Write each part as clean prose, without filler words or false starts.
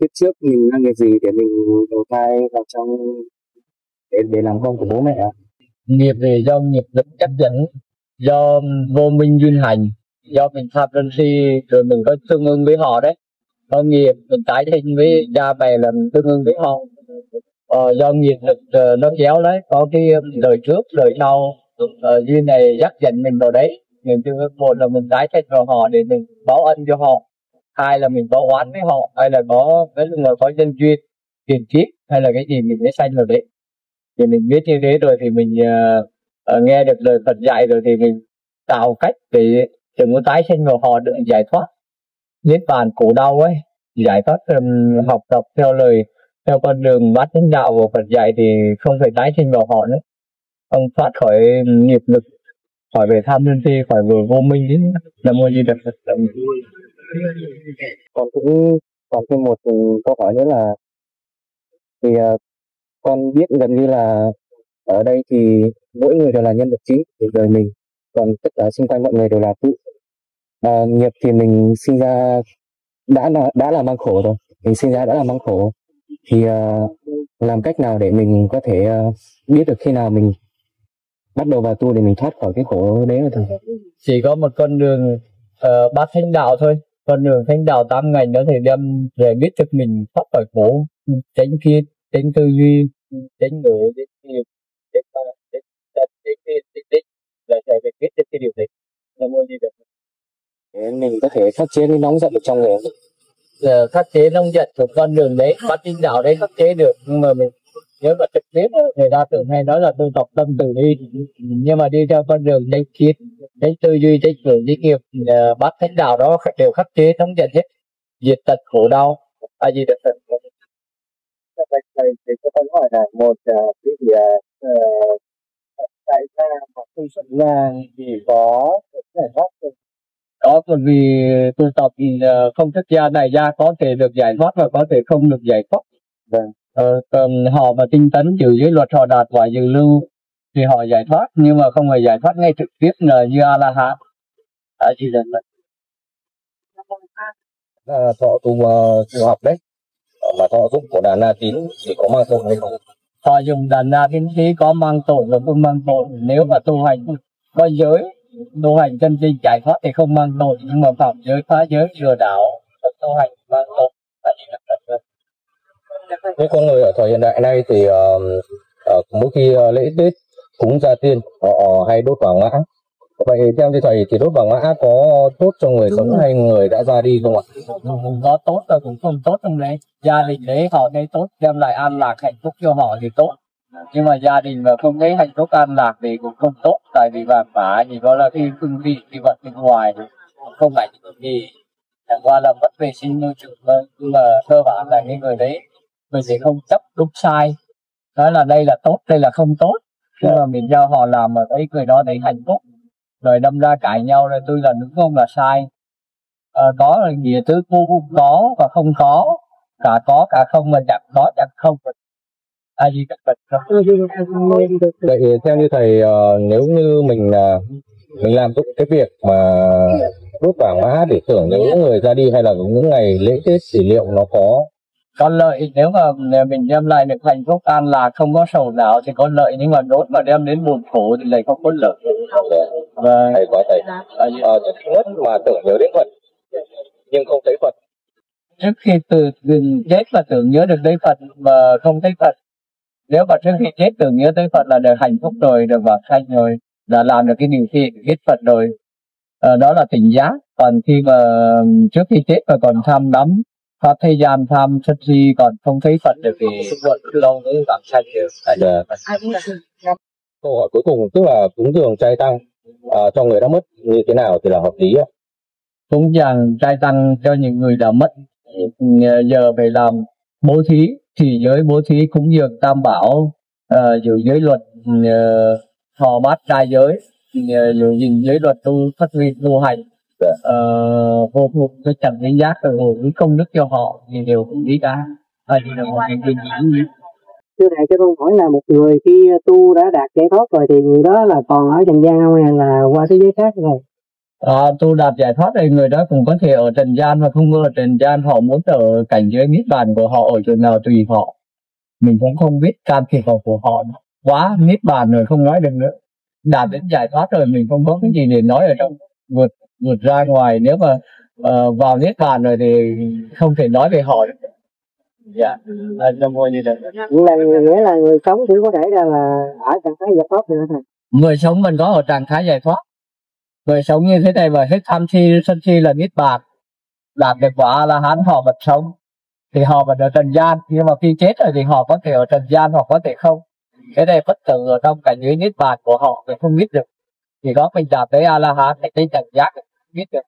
kiếp trước mình làm nghiệp gì để mình đầu thai vào trong để làm con của bố mẹ ạ? Nghiệp thì do nghiệp lực chấp dẫn, do vô minh duyên hành, do mình tham sân si rồi mình có tương ưng với họ đấy. Do nghiệp mình tái sinh với cha mẹ là mình tương ưng với họ. Do nghiệp lực nó kéo đấy, có cái đời trước đời sau, duyên này dắt dẫn mình vào đấy. Mình tương ưng, một là mình tái sinh vào họ để mình báo ân cho họ, hai là mình có oán với họ, hay là có nhân duyên tiền kiếp hay là cái gì mình mới sanh vào đấy. Thì mình biết như thế rồi thì mình nghe được lời Phật dạy rồi thì mình tạo cách để đừng có tái sinh vào họ, được giải thoát niết bàn khổ đau ấy, giải thoát. Học tập theo con đường bát chánh đạo của Phật dạy thì không phải tái sinh vào họ nữa, không thoát khỏi nghiệp lực, khỏi về tham sân si, khỏi về vô minh đến. Nam mô Di Đà Phật. Con cũng còn thêm một câu hỏi nữa là thì con biết gần như là ở đây thì mỗi người đều là nhân vật chính của đời mình, còn tất cả xung quanh mọi người đều là phụ. Nghiệp thì mình sinh ra đã là mang khổ rồi, mình sinh ra đã là mang khổ, thì làm cách nào để mình có thể biết được khi nào mình bắt đầu vào tu để mình thoát khỏi cái khổ đấy hả thầy? Chỉ có một con đường bát chánh đạo thôi, con đường thánh đạo 8 ngành đó thì đem để biết được mình thoát khỏi khổ, tránh kiến, tránh tư duy, tránh ngữ, tránh nghiệp, tránh là để biết được cái điều này. Nam mô Di Đà Phật. Để mình có thể khắc chế cái nóng giận ở trong người. Khắc chế nóng giận của con đường đấy, bát chánh đạo đấy khắc chế được, nhưng mà mình nếu mà trực tiếp người ta thường hay nói là tôi tập tâm từ đi, nhưng mà đi theo con đường tránh kiến, tránh tư duy, tránh ngữ, tránh nghiệp, bát chánh đạo đó đều khắc chế nóng giận hết, diệt tận khổ đau. A Di Đà Phật. Thầy thì có câu hỏi là một cái gì tại sao mà tu xuất gia thì có giải thoát được? Đó, bởi vì tu tập không xuất gia này gia có thể được giải thoát và có thể không được giải thoát. Vâng. Họ mà tinh tấn giữ giới luật, họ đạt quả dự lưu thì họ giải thoát, nhưng mà không phải giải thoát ngay trực tiếp là như A La Hán. A Di Đà Phật. Thọ tu tu học đấy, mà thọ dụng của Đà Na Tín thì có mang tội hay không? Họ dùng Đà Na Tín khí có mang tội và không mang tội. Nếu mà tu hành có giới, tu hành chân chính giải thoát thì không mang tội, nhưng mà phạm giới, phá giới, lừa đảo, tu hành mang tội. Thế con người ở thời hiện đại này thì mỗi khi lễ Tết cúng gia tiên họ hay đốt vàng mã. Vậy theo như thầy thì đốt vàng mã có tốt cho người sống hay người đã ra đi không ạ? Cũng có tốt và cũng không tốt trong đấy. Gia đình đấy họ thấy tốt, đem lại an lạc hạnh phúc cho họ thì tốt. Nhưng mà gia đình mà không thấy hạnh phúc an lạc thì cũng không tốt. Tại vì vàng mã chỉ có là khi phương vị, khi vật bên ngoài thì không phải gì. Chẳng qua là mất vệ sinh môi trường thôi. Nhưng mà cơ bản là cái người đấy mình sẽ không chấp đúng sai. Nói là đây là tốt, đây là không tốt. Nhưng mà mình cho họ làm mà thấy người đó thấy hạnh phúc, rồi đâm ra cãi nhau rồi tôi là đúng không là sai. Có là nghĩa thứ cũng có và không có, cả có cả không, mà chẳng có chẳng không. A Di Đà Phật. Vậy theo như thầy, nếu như mình làm cái việc mà đốt vàng mã để tưởng nhớ những người ra đi hay là những ngày lễ Tết thì liệu nó có lợi? Nếu mà mình đem lại được hạnh phúc an lạc, không có sầu não thì có lợi, nhưng mà đốt mà đem đến buồn khổ thì lại không có lợi. Và thầy có thầy trước khi mất mà tưởng nhớ đến Phật nhưng không thấy Phật. Trước khi chết mà tưởng nhớ được đến Phật mà không thấy Phật. Nếu mà trước khi chết tưởng nhớ tới Phật là được hạnh phúc rồi, được vào sanh rồi, đã làm được cái điều thiện biết Phật rồi, đó là tỉnh giác. Còn khi mà trước khi chết mà còn tham đắm pháp thế gian, tham sân si, còn không thấy Phật được thì lâu mới vào sanh được. Câu hỏi cuối cùng tức là cúng dường trai tăng cho người đã mất như thế nào thì là hợp lý ạ? Cúng dường trai tăng cho những người đã mất giờ phải làm bố thí, thì giới bố thí, cúng dường tam bảo, giữ giới luật, thọ bát trai giới, giữ gìn giới luật, tu phát huy tu hành, vô phục cái trần cái giác rồi hồi cái công đức cho họ thì đều cũng đi cả. Thì là một cái kinh nghiệm. Thưa thầy, cho con hỏi là một người khi tu đã đạt giải thoát rồi thì người đó là còn ở trần gian không hay là qua thế giới khác rồi? Tu đạt giải thoát thì người đó cũng có thể ở trần gian và không ở trần gian, họ muốn ở cảnh giới niết bàn của họ ở chỗ nào tùy họ, mình cũng không biết can thiệp vào của họ nữa. Quá niết bàn rồi không nói được nữa, đạt đến giải thoát rồi mình không có cái gì để nói ở trong, vượt ra ngoài. Nếu mà vào niết bàn rồi thì không thể nói về họ được. Dạ, như thế. Nghĩa là người sống chỉ có thể là ở trạng thái giải thoát nữa thôi. Người sống mình có ở trạng thái giải thoát, người sống như thế này và hết tham si sân si là niết bàn, đạt được quả A La Hán họ vẫn sống thì họ vẫn ở trần gian, nhưng mà khi chết rồi thì họ có thể ở trần gian hoặc có thể không. Cái này bất tử ở trong cảnh giới niết bàn của họ mình không biết được, chỉ có mình đạt tới A La Hán thì cái trần giác biết được.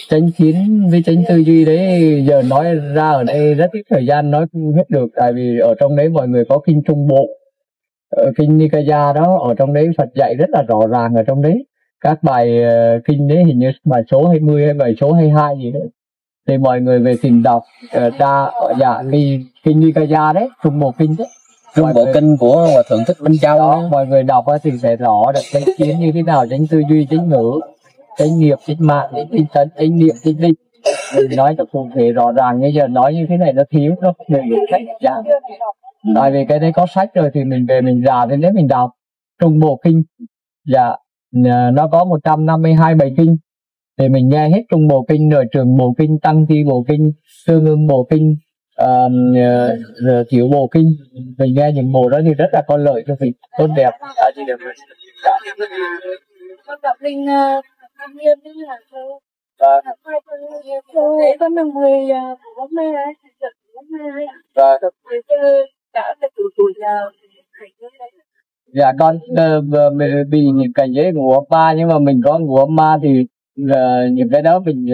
Chánh kiến với chánh tư duy đấy giờ nói ra ở đây rất ít thời gian nói không hết được, tại vì ở trong đấy mọi người có kinh Trung Bộ, kinh Nikaya đó, ở trong đấy Phật dạy rất là rõ ràng ở trong đấy. Các bài kinh đấy hình như bài số 20 hay bài số 22 gì đó, thì mọi người về tìm đọc kinh Nikaya đấy, Trung Bộ kinh đấy. Trung Bộ kinh của Hòa Thượng Thích Minh Châu đó, mọi người đọc thì sẽ rõ được chánh kiến như thế nào, chánh tư duy, chánh ngữ, chánh nghiệp, chánh mạng, chánh tinh tấn, chánh niệm, chánh linh. Mình nói cho cụ thể rõ ràng, bây giờ nói như thế này nó thiếu, nó không được sách giảng. Tại vì cái đấy có sách rồi thì mình về mình rà đến đấy mình đọc. Trung Bộ kinh, dạ, nó có 152 bài kinh, thì mình nghe hết Trung Bộ kinh rồi Trường Bộ kinh, Tăng Chi Bộ kinh, Tương Ưng Bộ kinh, Tiểu Bộ kinh, mình nghe những bộ đó thì rất là có lợi cho mình, tốt đẹp. Con gặp Linh Thanh Niên như là con là người của bóng mê ấy, bóng mê ấy ạ. Đã từ tuổi thành như đấy. Dạ con bị những cảnh giới của ba, nhưng mà mình có của ma thì những cái đó mình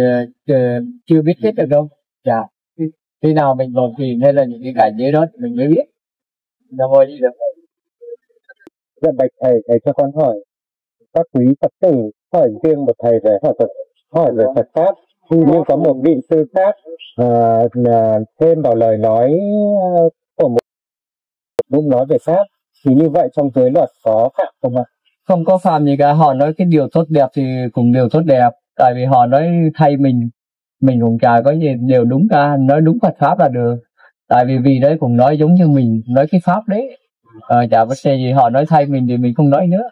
chưa biết hết được đâu. Dạ, khi nào mình vào thiền hay là những cái cảnh giới đó thì mình mới biết. Nam mô đi được. Dạ bạch thầy cho con hỏi, các quý Phật tử hỏi riêng một thầy về hỏi về Phật pháp, nhưng có một vị sư khác thêm vào lời nói của một lúc nói về pháp, thì như vậy trong giới luật có phạm không ạ? Không có phạm gì cả, họ nói cái điều tốt đẹp thì cũng điều tốt đẹp, tại vì họ nói thay mình cũng chả có gì đều đúng cả, nói đúng Phật pháp là được, tại vì đấy cũng nói giống như mình nói cái pháp đấy. Chả vấn đề gì, họ nói thay mình thì mình không nói nữa,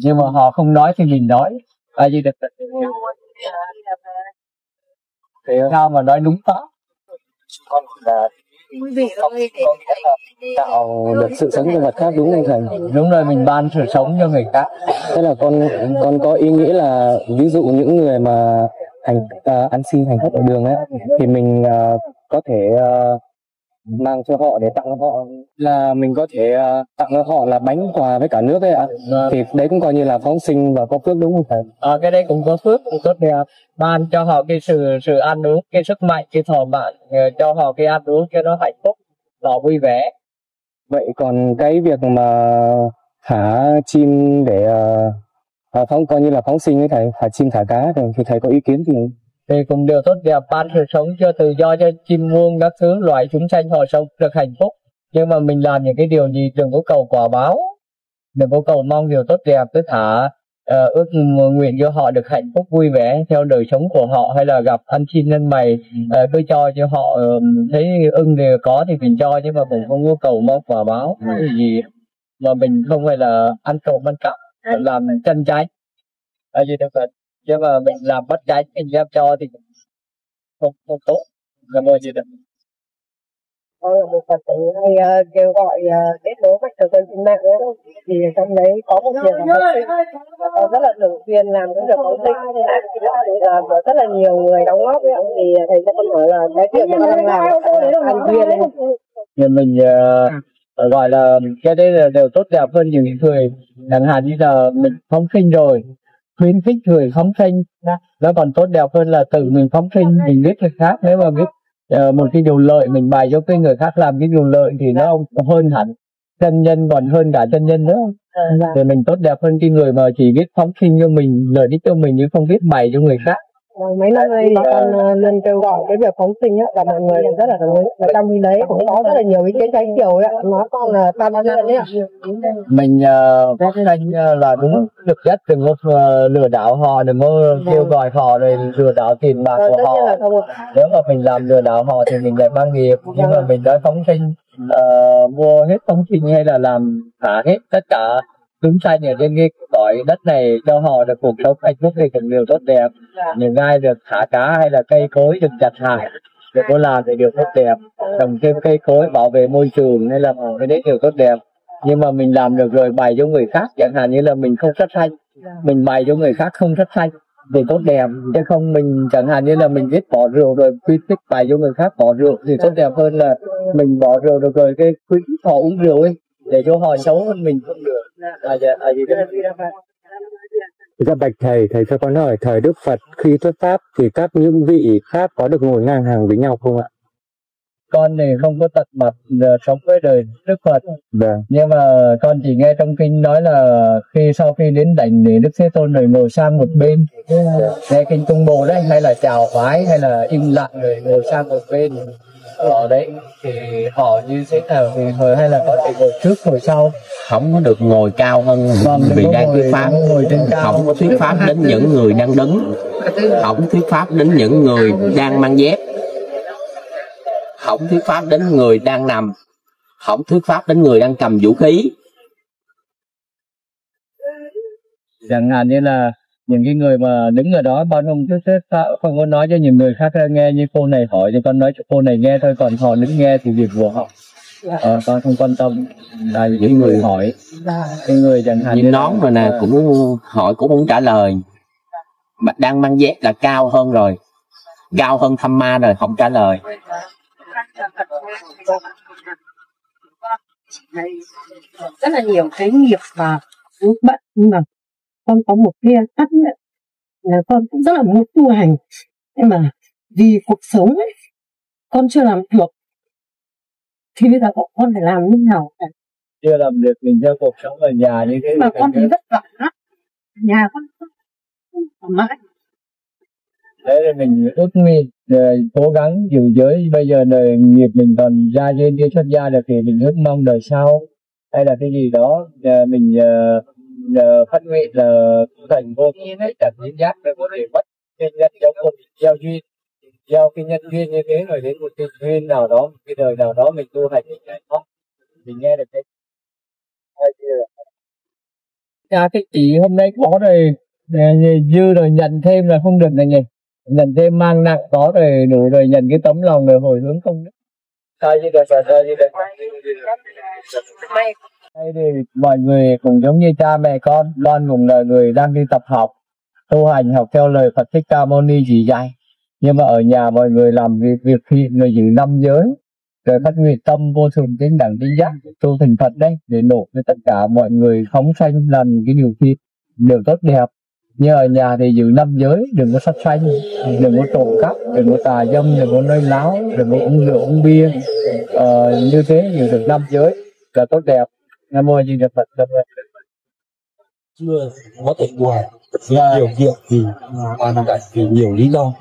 nhưng mà họ không nói thì mình nói. Ai gì được thì sao mà nói đúng pháp. Con là tạo được sự sống cho vật khác, đúng không thầy? Đúng rồi, mình ban sự sống cho người khác. Thế là con có ý nghĩ là ví dụ những người mà ăn xin hành khất ở đường ấy, thì mình có thể mang cho họ để tặng cho họ, là mình có thể tặng cho họ là bánh quà với cả nước ấy ạ. Thì đấy cũng coi như là phóng sinh và có phước, đúng không thầy? Cái đấy cũng có phước, cũng tốt đẹp. Ban cho họ cái sự ăn uống, cái sức mạnh, cái thỏa mãn, cho họ cái ăn uống cho nó hạnh phúc, họ vui vẻ. Vậy còn cái việc mà thả chim để coi như là phóng sinh ấy thầy, thả chim thả cá thì thầy có ý kiến gì không? Thì cũng đều tốt đẹp, ban sự sống cho tự do cho chim muông các thứ loại chúng sanh, họ sống được hạnh phúc. Nhưng mà mình làm những cái điều gì đừng có cầu quả báo, đừng có cầu mong điều tốt đẹp, cứ thả ước nguyện cho họ được hạnh phúc vui vẻ theo đời sống của họ, hay là gặp ăn xin nhân mày cứ cho họ thấy ưng đều có thì mình cho, nhưng mà cũng không có cầu mong quả báo gì, mà mình không phải là ăn trộm ăn cắp, làm chân trái gì được Phật. Chứ mà mình làm bất trái mình đem cho thì không tốt. Cảm ơn chị. Con là một Phật tử hay kêu gọi kết nối các cơ quan trên mạng đó, thì trong đấy có một việc là phóng sinh, con rất là thường xuyên làm cái việc phóng sinh, rất là nhiều người đóng góp ấy, thì thầy cho con hỏi là cái chuyện mà con đang làm ăn duyên ấy. Nhưng mình gọi là cái đấy là đều tốt đẹp hơn những người, chẳng hạn như là mình phóng sinh rồi khuyến khích người phóng sinh, nó còn tốt đẹp hơn là tự mình phóng sinh, mình biết người khác. Nếu mà biết một cái điều lợi mình bày cho cái người khác làm cái điều lợi thì nó hơn hẳn chân nhân, còn hơn cả chân nhân nữa. Thì mình tốt đẹp hơn cái người mà chỉ biết phóng sinh cho mình, lợi ích cho mình, nhưng không biết bày cho người khác. Mấy năm nay bà con luôn kêu gọi cái việc phóng sinh á, và mọi người cũng rất là đồng ý. Và trong khi đấy cũng có rất là nhiều ý kiến trái chiều ấy, nói con là tam diện ấy ạ. Mình phát thanh là đúng thực chất, đừng có lừa đảo họ, đừng có kêu gọi họ rồi lừa đảo tiền bạc của họ. Nếu mà mình làm lừa đảo họ thì mình lại mang nghiệp, nhưng mà mình đã phóng sinh, mua hết phóng sinh hay là làm thả hết tất cả chúng sanh ở trên cái cõi đất này cho họ được cuộc sống hạnh phúc thì cũng điều tốt đẹp. Những ai được thả cá hay là cây cối được chặt hại được có làm thì điều tốt đẹp, trồng thêm cây cối bảo vệ môi trường hay là bảo vệ đấy điều tốt đẹp. Nhưng mà mình làm được rồi bày cho người khác, chẳng hạn như là mình không sát sanh, mình bày cho người khác không sát sanh thì tốt đẹp, chứ không mình chẳng hạn như là mình biết bỏ rượu rồi khuyến khích bày cho người khác bỏ rượu thì tốt đẹp hơn là mình bỏ rượu được rồi cái khuyến khích họ uống rượu ấy để cho họ xấu hơn mình không được. Dạ bạch thầy cho con hỏi, thời Đức Phật khi thuyết pháp thì các những vị khác có được ngồi ngang hàng với nhau không ạ? Con này không có tật mặt sống với đời Đức Phật. Vâng. Nhưng mà con chỉ nghe trong kinh nói là sau khi đến đảnh để Đức Thế Tôn rồi ngồi sang một bên, nghe kinh tung bồ đấy, hay là chào phái hay là im lặng rồi ngồi sang một bên ở đấy thì họ như thế nào thì hay là có thể ngồi trước ngồi sau, không có được ngồi cao hơn vì đang thuyết pháp, không có thuyết pháp đến những người đang đứng, không thuyết pháp đến những người đang mang dép, không thuyết pháp đến người đang nằm, không thuyết pháp đến người đang cầm vũ khí. Chẳng hạn như là những cái người mà đứng ở đó bao không thuyết pháp, không có nói cho những người khác nghe, như cô này hỏi thì con nói cho cô này nghe thôi, còn họ đứng nghe thì việc của họ. Con không quan tâm là những người hỏi, cái người chẳng hạn như nón rồi nè cũng hỏi cũng không trả lời, mà đang mang dép là cao hơn rồi, cao hơn thăm ma rồi không trả lời. Rất là nhiều cái nghiệp và bận, nhưng mà con có một cái tắt là con cũng rất là muốn tu hành, nhưng mà vì cuộc sống ấy con chưa làm được thì bây giờ con phải làm như nào? Chưa làm được mình cho cuộc sống ở nhà như thế mà con thì vất vả lắm, nhà con không mãi. Thế thì mình ước nguyện cố gắng giữ giới. Bây giờ đời nghiệp mình còn ra duyên chưa xuất gia được thì mình ước mong đời sau hay là cái gì đó mình phát nguyện là thành vô kiến ấy, chẳng chính giác để có thể bắt nhân nhân giống một gieo duyên, gieo cái nhân duyên như thế rồi đến một cái duyên nào đó, một cái đời nào đó mình tu hành mình nghe được cái cái chị hôm nay có rồi dư rồi nhận thêm là không được này nhỉ, nhận thêm mang nặng có rồi đủ rồi, nhận cái tấm lòng rồi hồi hướng không được. Sai gì được, sai gì được. Đây thì mọi người cũng giống như cha mẹ con cũng là người đang đi tập học, tu hành học theo lời Phật Thích Ca Mâu Ni chỉ dạy. Nhưng mà ở nhà mọi người làm việc thiện rồi giữ năm giới, rồi phát nguyện tâm vô thường chính đẳng chính giác tu thành Phật đấy, để nộp với tất cả mọi người phóng sanh làm cái điều thiện, điều tốt đẹp. Nhưng ở nhà thì giữ năm giới, đừng có sát sanh, đừng có trộm cắp, đừng có tà dâm, đừng có nói láo, đừng có uống rượu uống bia. Như thế giữ được năm giới là tốt đẹp. Nam mô Di Đà Phật. Chưa có thể tu hành nhiều việc vì nhiều lý do,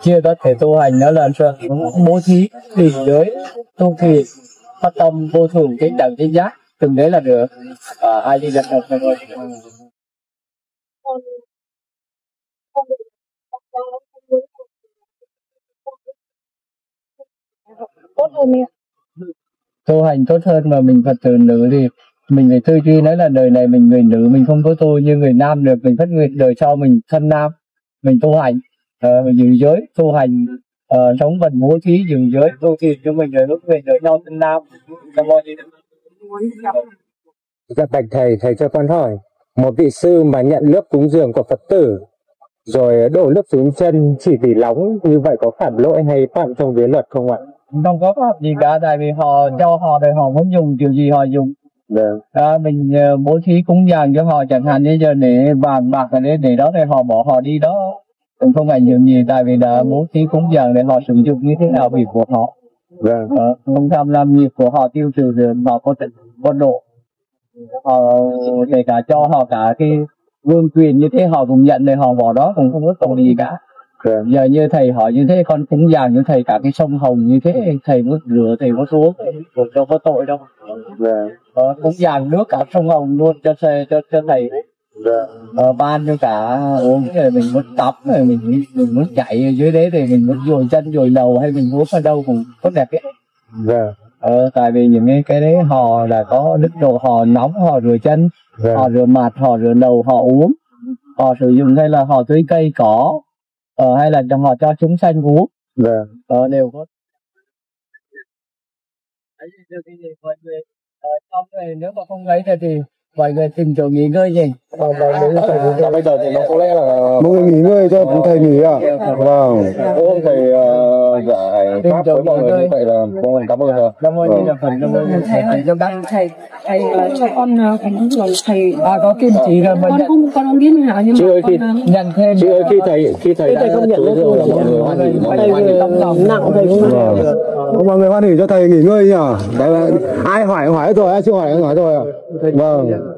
chưa có thể tu hành đó là bố thí trì giới, tu trì phát tâm vô thường chính đẳng chính giác, từng đấy là được. Ai đi đặt thật rồi. Tốt hơn nha. Tu hành tốt hơn, mà mình Phật tử nữ thì mình phải tư duy nói là đời này mình người nữ mình không có tu như người nam được, mình phát nguyện đời sau mình thân nam, mình tu hành, mình giữ giới, tu hành, sống vận bố thí, giữ giới, tu trì cho mình rồi lúc về đời nhau thân nam. Cảm ơn. Dạ bạch thầy cho con hỏi, một vị sư mà nhận nước cúng dường của Phật tử rồi đổ nước xuống chân chỉ vì nóng, như vậy có phạm lỗi hay phạm trong giới luật không ạ? Không có pháp gì cả, tại vì họ cho họ rồi họ muốn dùng kiểu gì họ dùng. Mình bố thí cúng dường cho họ, chẳng hạn như giờ để vàng bạc để đó thì họ bỏ họ đi đó cũng không ảnh hưởng gì, tại vì đã bố thí cúng dường để họ sử dụng như thế nào việc của họ. Không tham lam nghiệp của họ tiêu trừ rồi họ có tận có độ, họ kể cả cho họ cả cái vương quyền như thế họ cũng nhận, để họ bỏ đó cũng không có tội gì cả. Giờ như thầy hỏi như thế, con cúng dường như thầy cả cái sông Hồng như thế, thầy muốn rửa thầy có xuống, cũng đâu có tội đâu. Cúng dường nước cả sông Hồng luôn cho thầy. Ban cho cả uống, rồi mình muốn tắm, rồi mình muốn chạy ở dưới đấy, thì mình muốn dồi chân dồi đầu hay mình muốn ở đâu cũng tốt đẹp ấy. Tại vì những cái đấy họ là có đức độ, họ nóng họ rửa chân, họ rửa mặt, họ rửa đầu, họ uống, họ sử dụng, hay là họ tưới cây cỏ, hay là họ cho chúng sanh uống, đều có. Nếu mà không ấy thì mọi người tìm chỗ nghỉ ngơi gì. Bây giờ thì nó có lẽ là mọi người nghỉ ngơi cho thầy nghỉ à? Vâng. Ôm thầy giải pháp với mọi người như vậy là cảm ơn thầy. Cảm ơn như là phần, cảm ơn thầy cho bác. Thầy cho con cũng là thầy có kim chỉ rồi mà con không biết như nào, nhưng mà con nhận thêm. Chị ơi, khi thầy đã công nhận rồi là mọi người hoan hỉ tâm lòng nặng thầy cũng mọi người hoan hỉ cho thầy nghỉ ngơi nhỉ. Đấy là ai hỏi rồi, ai chưa hỏi rồi. Vâng.